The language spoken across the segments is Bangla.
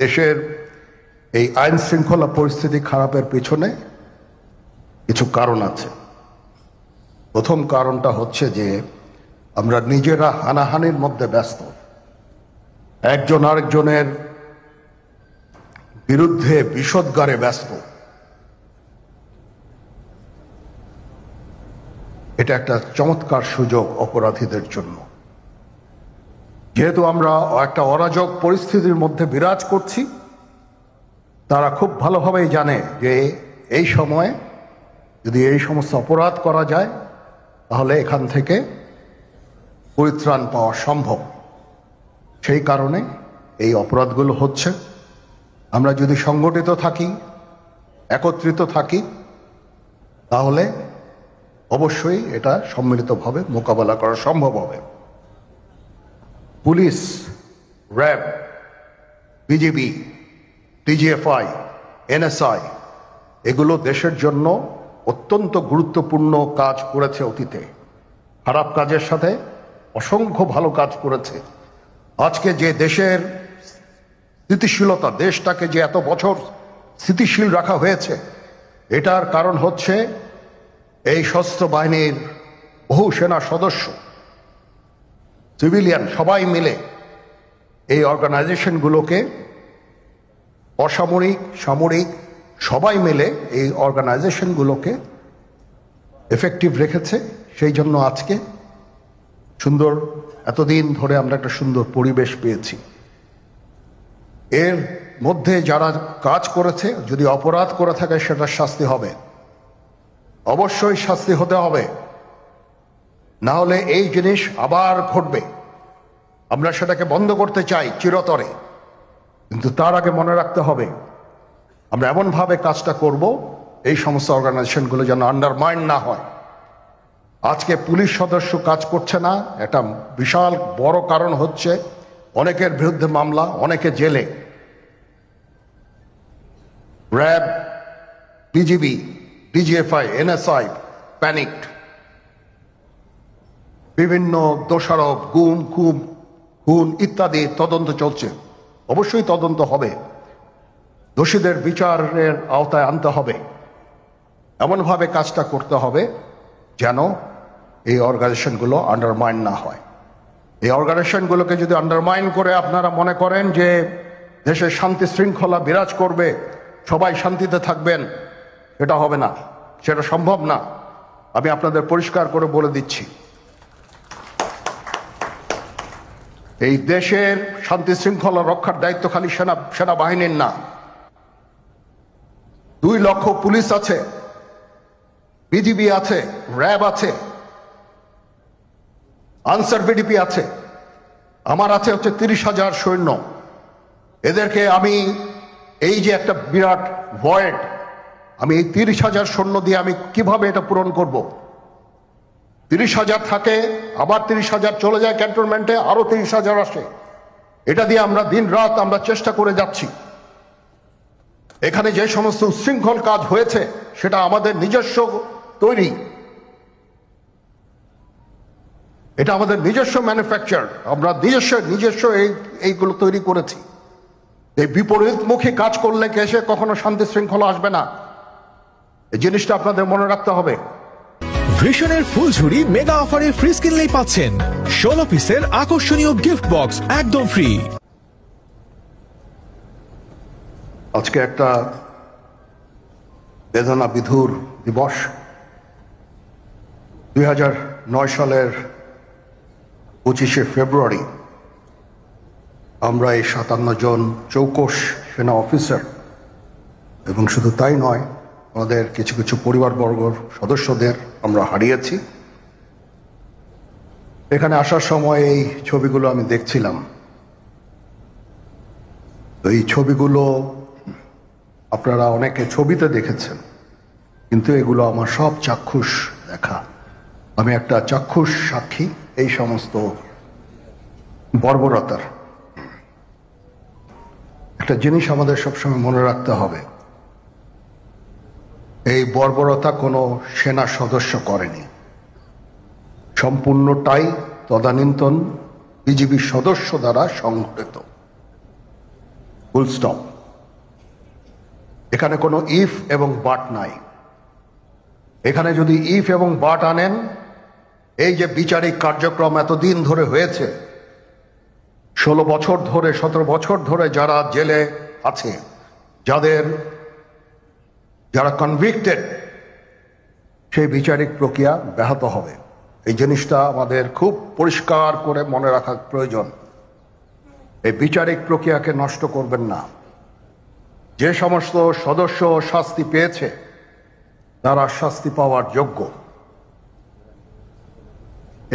দেশের এই আইন শৃঙ্খলা পরিস্থিতি খারাপের পেছনে কিছু কারণ আছে। প্রথম কারণটা হচ্ছে যে আমরা নিজেরা হানাহানির মধ্যে ব্যস্ত, একজন আরেকজনের বিরুদ্ধে বিষোদ্গারে ব্যস্ত। এটা একটা চমৎকার সুযোগ অপরাধীদের জন্য। যেহেতু আমরা একটা অরাজক পরিস্থিতির মধ্যে বিরাজ করছি, তারা খুব ভালোভাবেই জানে যে এই সময়ে যদি এই সমস্ত অপরাধ করা যায় তাহলে এখান থেকে পরিত্রাণ পাওয়া সম্ভব। সেই কারণে এই অপরাধগুলো হচ্ছে। আমরা যদি সংগঠিত থাকি, একত্রিত থাকি, তাহলে অবশ্যই এটা সম্মিলিতভাবে মোকাবেলা করা সম্ভব হবে। Police, RAB, BGB, DGFI, NSI এগুলো দেশের জন্য অত্যন্ত গুরুত্বপূর্ণ কাজ করেছে অতীতে। খারাপ কাজের সাথে অসংখ্য ভালো কাজ করেছে। আজকে যে দেশের স্থিতিশীলতা, দেশটাকে যে এত বছর স্থিতিশীল রাখা হয়েছে, এটার কারণ হচ্ছে এই সশস্ত্র বাহিনীর বহু সেনা সদস্য, সিভিলিয়ান সবাই মিলে এই অর্গানাইজেশনগুলোকে, অসামরিক, সামরিক সবাই মিলে এই অর্গানাইজেশনগুলোকে এফেক্টিভ রেখেছে। সেই জন্য আজকে সুন্দর, এতদিন ধরে আমরা একটা সুন্দর পরিবেশ পেয়েছি। এর মধ্যে যারা কাজ করেছে, যদি অপরাধ করে থাকে সেটার শাস্তি হবে, অবশ্যই শাস্তি হতে হবে, না হলে এই জিনিস আবার ঘটবে। আমরা সেটাকে বন্ধ করতে চাই চিরতরে, কিন্তু তার আগে মনে রাখতে হবে আমরা এমনভাবে কাজটা করব এই সমস্ত অর্গানাইজেশনগুলো যেন আন্ডারমাইন না হয়। আজকে পুলিশ সদস্য কাজ করছে না, একটা বিশাল বড় কারণ হচ্ছে অনেকের বিরুদ্ধে মামলা, অনেকে জেলে। RAB, BGB, DGFI, NSI panicked. বিভিন্ন দোষারোপ, গুম, খুন ইত্যাদি তদন্ত চলছে। অবশ্যই তদন্ত হবে, দোষীদের বিচারের আওতায় আনতে হবে। এমনভাবে কাজটা করতে হবে যেন এই অর্গানাইজেশনগুলো আন্ডারমাইন না হয়। এই অর্গানাইজেশনগুলোকে যদি আন্ডারমাইন করে আপনারা মনে করেন যে দেশের শান্তি শৃঙ্খলা বিরাজ করবে, সবাই শান্তিতে থাকবেন, সেটা হবে না, সেটা সম্ভব না। আমি আপনাদের পরিষ্কার করে বলে দিচ্ছি, এই দেশের শান্তি শৃঙ্খলা রক্ষার দায়িত্ব খালি সেনাবাহিনীর না। 2 লক্ষ পুলিশ আছে, বিজিবি আছে, র্যাব আছে, আনসার ভিডিপি আছে, আমার আছে হচ্ছে 30,000 সৈন্য। এদেরকে আমি এই যে একটা বিরাট ভয়েড, আমি এই 30,000 সৈন্য দিয়ে আমি কিভাবে এটা পূরণ করব? 30,000 থাকে, আবার 30,000 চলে যায় ক্যান্টনমেন্টে, আরো 30,000 আসে। এটা দিয়ে আমরা দিন রাত আমরা চেষ্টা করে যাচ্ছি। এখানে যে সমস্ত উচ্ছৃঙ্খল কাজ হয়েছে সেটা আমাদের নিজস্ব তৈরি, এটা আমাদের নিজস্ব ম্যানুফ্যাকচার, আমরা নিজস্ব এইগুলো তৈরি করেছি। এই বিপরীতমুখী কাজ করলে কেসে কখনো শান্তি শৃঙ্খলা আসবে না, এই জিনিসটা আপনাদের মনে রাখতে হবে। ভিশনের ফুলঝুরি মেগা অফারে ফ্রিজ কিনলেই পাচ্ছেন 16 পিসের আকর্ষণীয় গিফট বক্স একদম ফ্রি। আজকে একটা বেদনা বিধুর দিবস। 2009 সালের 25শে ফেব্রুয়ারি আমরা এই 57 জন চৌকস সেনা অফিসার, এবং শুধু তাই নয়, আমাদের কিছু কিছু পরিবারবর্গর সদস্যদের আমরা হারিয়েছি। এখানে আসার সময় এই ছবিগুলো আমি দেখছিলাম। তো এই ছবিগুলো আপনারা অনেকে ছবিতে দেখেছেন, কিন্তু এগুলো আমার সব চাক্ষুষ দেখা। আমি একটা চাক্ষুষ সাক্ষী এই সমস্ত বর্বরতার। একটা জিনিস আমাদের সবসময় মনে রাখতে হবে, এই বর্বরতা কোনো সেনা সদস্য করেনি, সম্পূর্ণটাই তদানীন্তন বিজিবি সদস্য দ্বারা সংঘটিত। Full stop. এখানে কোনো ইফ এবং বাট নাই। এখানে যদি ইফ এবং বাট আনেন, এই যে বিচারিক কার্যক্রম এতদিন ধরে হয়েছে, 16 বছর ধরে 17 বছর ধরে যারা জেলে আছে, যারা কনভিক্টেড, সেই বিচারিক প্রক্রিয়া ব্যাহত হবে। এই জিনিসটা আমাদের খুব পরিষ্কার করে মনে রাখা প্রয়োজন। এই বিচারিক প্রক্রিয়াকে নষ্ট করবেন না। যে সমস্ত সদস্য শাস্তি পেয়েছে তারা শাস্তি পাওয়ার যোগ্য।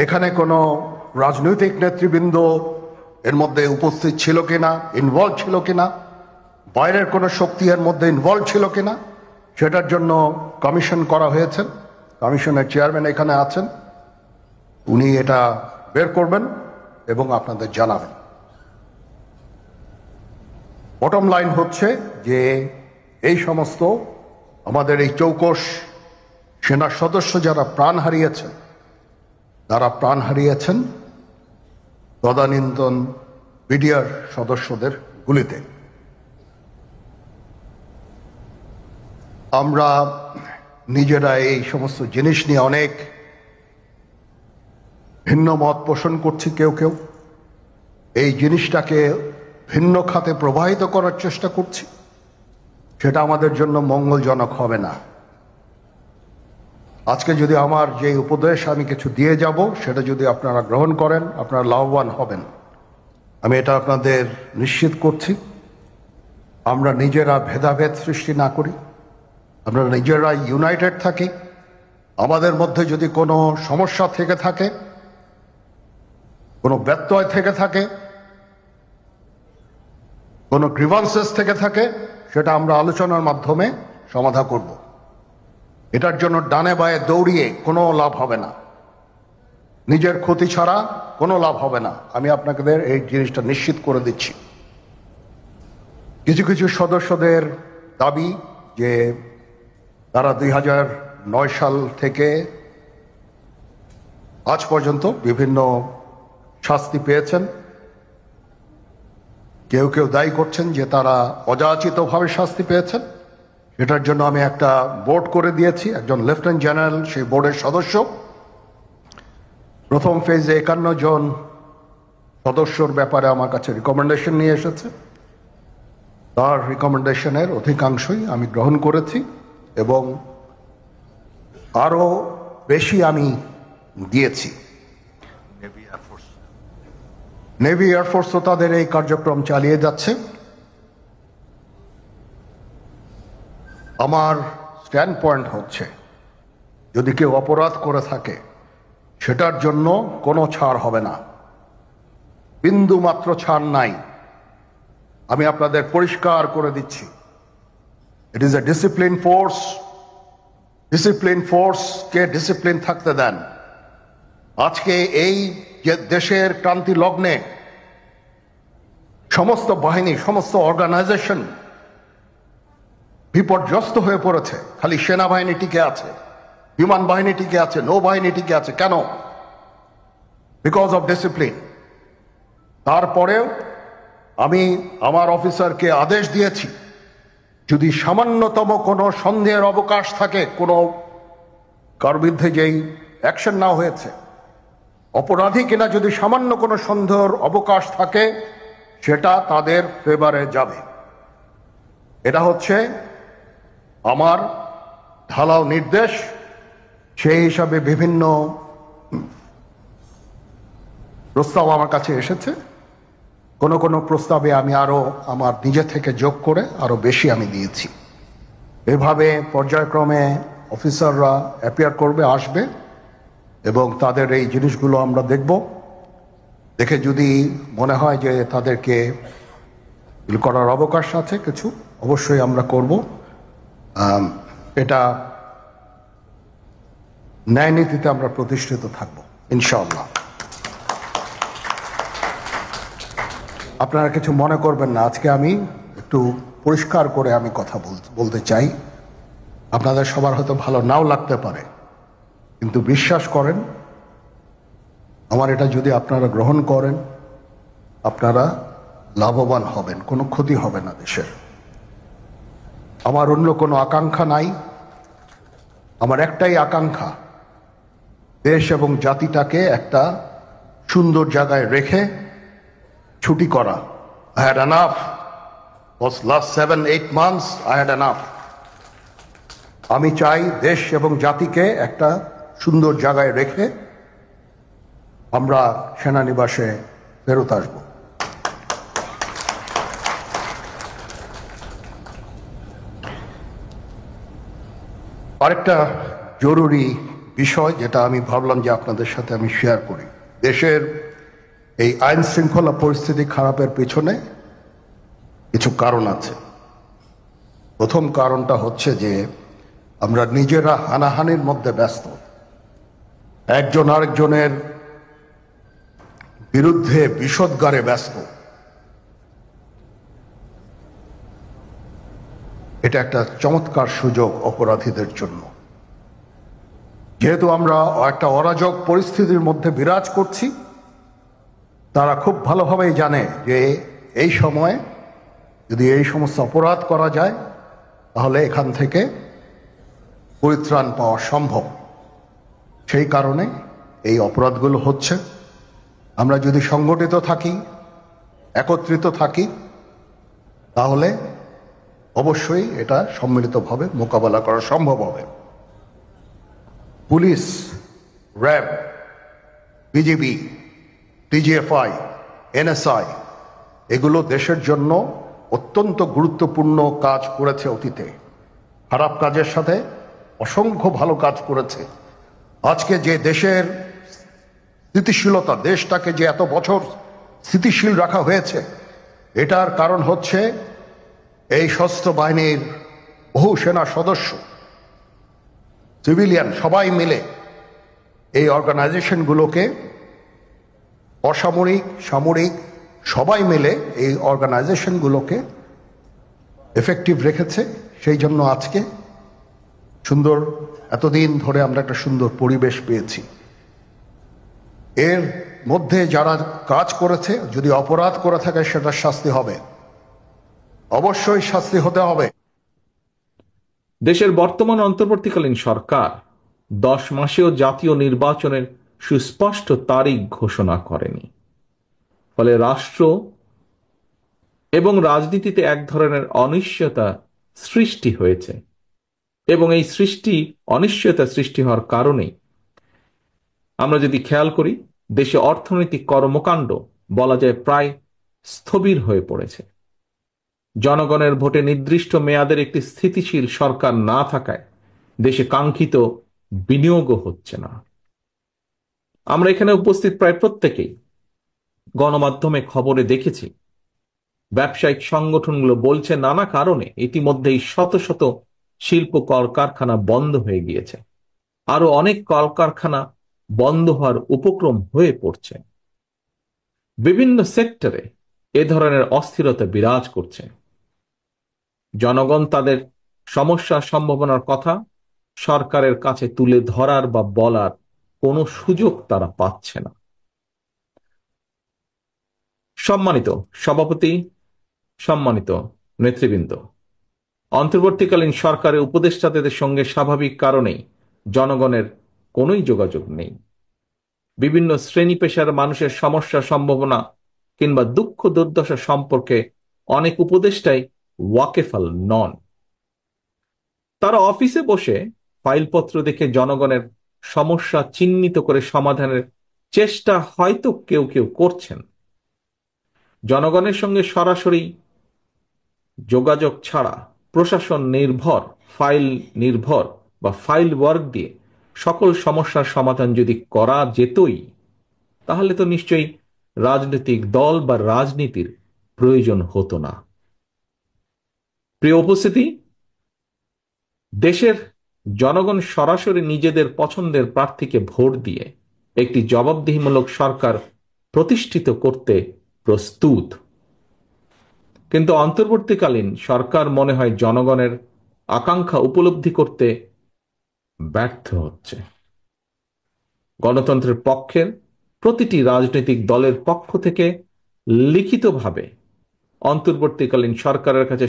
এখানে কোনো রাজনৈতিক নেতৃবৃন্দ এর মধ্যে উপস্থিত ছিল কিনা, ইনভলভ ছিল কিনা, বাইরের কোনো শক্তি এর মধ্যে ইনভলভ ছিল কিনা, সেটার জন্য কমিশন করা হয়েছে। কমিশনের চেয়ারম্যান এখানে আছেন, উনি এটা বের করবেন এবং আপনাদের জানাবেন। বটম লাইন হচ্ছে যে এই সমস্ত আমাদের এই চৌকস সেনা সদস্য যারা প্রাণ হারিয়েছেন, তারা প্রাণ হারিয়েছেন তদানীন্তন বিডিআর সদস্যদের গুলিতে। আমরা নিজেরা এই সমস্ত জিনিস নিয়ে অনেক ভিন্ন মত পোষণ করছি। কেউ কেউ এই জিনিসটাকে ভিন্ন খাতে প্রবাহিত করার চেষ্টা করছি। সেটা আমাদের জন্য মঙ্গলজনক হবে না। আজকে যদি আমার যে উপদেশ আমি কিছু দিয়ে যাব, সেটা যদি আপনারা গ্রহণ করেন, আপনারা লাভবান হবেন, আমি এটা আপনাদের নিশ্চিত করছি। আমরা নিজেরা ভেদাভেদ সৃষ্টি না করি, আমরা নিজেরা ইউনাইটেড থাকি। আমাদের মধ্যে যদি কোনো সমস্যা থেকে থাকে, কোনো ব্যত্যয় থেকে থাকে, কোনো গ্রিভান্সেস থেকে থাকে, সেটা আমরা আলোচনার মাধ্যমে সমাধান করব। এটার জন্য ডানে বায়ে দৌড়িয়ে কোনো লাভ হবে না, নিজের ক্ষতি ছাড়া কোনো লাভ হবে না। আমি আপনাদের এই জিনিসটা নিশ্চিত করে দিচ্ছি। কিছু কিছু সদস্যদের দাবি যে তারা 2009 সাল থেকে আজ পর্যন্ত বিভিন্ন শাস্তি পেয়েছেন। কেউ কেউ দায়ী করছেন যে তারা অযাচিতভাবে শাস্তি পেয়েছেন। এটার জন্য আমি একটা বোর্ড করে দিয়েছি, একজন লেফটেন্যান্ট জেনারেল সেই বোর্ডের সদস্য। প্রথম ফেজে 51 জন সদস্যর ব্যাপারে আমার কাছে রিকমেন্ডেশন নিয়ে এসেছে। তার রিকমেন্ডেশনের অধিকাংশই আমি গ্রহণ করেছি এবং আরো বেশি আমি দিয়েছি। নেভি এয়ারফোর্সও তাদের এই কার্যক্রম চালিয়ে যাচ্ছে। আমার স্ট্যান্ড পয়েন্ট হচ্ছে, যদি কেউ অপরাধ করে থাকে সেটার জন্য কোনো ছাড় হবে না, বিন্দু মাত্র ছাড় নাই। আমি আপনাদের পরিষ্কার করে দিচ্ছি, it is a discipline force. Discipline ফোর্সকে ডিসিপ্লিন থাকতে দেন। আজকে এই যে দেশের ক্রান্তি লগ্নে সমস্ত বাহিনী, সমস্ত অর্গানাইজেশন বিপর্যস্ত হয়ে পড়েছে। খালি সেনাবাহিনী টিকে আছে, বিমান বাহিনী টিকে আছে, নৌবাহিনী টিকে আছে। কেন? Because of discipline. তারপরেও আমি আমার অফিসারকে আদেশ দিয়েছি, যদি সামান্যতম কোনো সন্দেহের অবকাশ থাকে, কোনো কার বিরুদ্ধে যেই অ্যাকশন না হয়েছে, অপরাধী কিনা যদি সামান্য কোনো সন্দেহের অবকাশ থাকে, সেটা তাদের ফেভারে যাবে। এটা হচ্ছে আমার ঢালাও নির্দেশ। সেই হিসাবে বিভিন্ন প্রস্তাব আমার কাছে এসেছে। কোন কোন প্রস্তাবে আমি আরো আমার নিজে থেকে যোগ করে আরো বেশি আমি দিয়েছি। এভাবে পর্যায়ক্রমে অফিসাররা অ্যাপিয়ার করবে, আসবে এবং তাদের এই জিনিসগুলো আমরা দেখব। দেখে যদি মনে হয় যে তাদেরকে করার অবকাশ আছে কিছু, অবশ্যই আমরা করব। এটা ন্যায় নীতিতে আমরা প্রতিষ্ঠিত থাকব ইনশাআল্লাহ। আপনারা কিছু মনে করবেন না, আজকে আমি একটু পরিষ্কার করে আমি কথা বলতে চাই। আপনাদের সবার হয়তো ভালো নাও লাগতে পারে, কিন্তু বিশ্বাস করেন, আমার এটা যদি আপনারা গ্রহণ করেন, আপনারা লাভবান হবেন, কোনো ক্ষতি হবে না দেশের। আমার অন্য কোনো আকাঙ্ক্ষা নাই। আমার একটাই আকাঙ্ক্ষা, দেশ এবং জাতিটাকে একটা সুন্দর জায়গায় রেখে ছুটি করা। I had enough. Was last 7-8 months I had enough. আমি চাই দেশ এবং জাতিকে একটা সুন্দর জায়গায় রেখে আমরা সেনানিবাসে ফেরত আসব। আরেকটা জরুরি বিষয় যেটা আমি ভাবলাম যে আপনাদের সাথে আমি শেয়ার করি। দেশের এই আইন শৃঙ্খলা পরিস্থিতি খারাপের পেছনে কিছু কারণ আছে। প্রথম কারণটা হচ্ছে যে আমরা নিজেরা হানাহানির মধ্যে ব্যস্ত, একজন আরেকজনের বিরুদ্ধে বিষোদ্গারে ব্যস্ত। এটা একটা চমৎকার সুযোগ অপরাধীদের জন্য। যেহেতু আমরা একটা অরাজক পরিস্থিতির মধ্যে বিরাজ করছি, তারা খুব ভালোভাবেই জানে যে এই সময়ে যদি এই সমস্ত অপরাধ করা যায় তাহলে এখান থেকে পরিত্রাণ পাওয়া সম্ভব। সেই কারণে এই অপরাধগুলো হচ্ছে। আমরা যদি সংগঠিত থাকি, একত্রিত থাকি, তাহলে অবশ্যই এটা সম্মিলিতভাবে মোকাবেলা করা সম্ভব হবে। Police, RAB, BGB, DGFI, NSI এগুলো দেশের জন্য অত্যন্ত গুরুত্বপূর্ণ কাজ করেছে অতীতে। খারাপ কাজের সাথে অসংখ্য ভালো কাজ করেছে। আজকে যে দেশের স্থিতিশীলতা, দেশটাকে যে এত বছর স্থিতিশীল রাখা হয়েছে, এটার কারণ হচ্ছে এই সশস্ত্র বাহিনীর বহু সেনা সদস্য, সিভিলিয়ান সবাই মিলে এই অর্গানাইজেশনগুলোকে, অসামরিক সামরিক সবাই মিলে এই অর্গানাইজেশনগুলোকে এফেক্টিভ রেখেছে। সেই জন্য আজকে সুন্দর, এতদিন ধরে আমরা একটা সুন্দর পরিবেশ পেয়েছি। এর মধ্যে যারা কাজ করেছে, যদি অপরাধ করে থাকে সেটার শাস্তি হবে, অবশ্যই শাস্তি হতে হবে। দেশের বর্তমান অন্তর্বর্তীকালীন সরকার 10 মাসেও জাতীয় নির্বাচনের সুস্পষ্ট তারিখ ঘোষণা করেনি। ফলে রাষ্ট্র এবং রাজনীতিতে এক ধরনের অনিশ্চয়তা সৃষ্টি হয়েছে, এবং এই অনিশ্চয়তা সৃষ্টি হওয়ার কারণে আমরা যদি খেয়াল করি, দেশে অর্থনৈতিক কর্মকাণ্ড বলা যায় প্রায় স্থবির হয়ে পড়েছে। জনগণের ভোটে নির্দিষ্ট মেয়াদের একটি স্থিতিশীল সরকার না থাকায় দেশে কাঙ্ক্ষিত বিনিয়োগও হচ্ছে না। আমরা এখানে উপস্থিত প্রায় প্রত্যেকেই গণমাধ্যমে খবরে দেখেছি, ব্যবসায়িক সংগঠনগুলো বলছে নানা কারণে ইতিমধ্যেই শত শত শিল্প কলকারখানা বন্ধ হয়ে গিয়েছে। আরো অনেক কলকারখানা বন্ধ হওয়ার উপক্রম হয়ে পড়ছে। বিভিন্ন সেক্টরে এ ধরনের অস্থিরতা বিরাজ করছে। জনগণ তাদের সমস্যার সম্ভাবনার কথা সরকারের কাছে তুলে ধরার বা বলার কোনো সুযোগ তারা পাচ্ছে না। সম্মানিত সভাপতি, সম্মানিত নেতৃবৃন্দ, অন্তর্বর্তীকালীন সরকারের উপদেষ্টাদের সঙ্গে স্বাভাবিক কারণেই জনগণের কোনোই যোগাযোগ নেই। বিভিন্ন শ্রেণী পেশার মানুষের সমস্যা, সম্ভাবনা কিংবা দুঃখ দুর্দশা সম্পর্কে অনেক উপদেষ্টাই ওয়াকেফাল নন। তারা অফিসে বসে ফাইলপত্র দেখে জনগণের সমস্যা চিহ্নিত করে সমাধানের চেষ্টা হয়তো কেউ কেউ করছেন। জনগণের সঙ্গে সরাসরি যোগাযোগ ছাড়া প্রশাসন নির্ভর, ফাইল নির্ভর বা ফাইল ওয়ার্ক দিয়ে সকল সমস্যার সমাধান যদি করা যেতই, তাহলে তো নিশ্চয়ই রাজনৈতিক দল বা রাজনীতির প্রয়োজন হতো না। প্রিয় উপস্থিতি, দেশের জনগণ সরাসরি নিজেদের পছন্দের প্রার্থীকে ভোট দিয়ে একটি জবাবদিহিমূলক সরকার প্রতিষ্ঠিত করতে প্রস্তুত। কিন্তু অন্তর্বর্তীকালীন সরকার মনে হয় জনগণের আকাঙ্ক্ষা উপলব্ধি করতে ব্যর্থ হচ্ছে। গণতন্ত্রের পক্ষের প্রতিটি রাজনৈতিক দলের পক্ষ থেকে লিখিতভাবে অন্তর্বর্তীকালীন সরকারের কাছে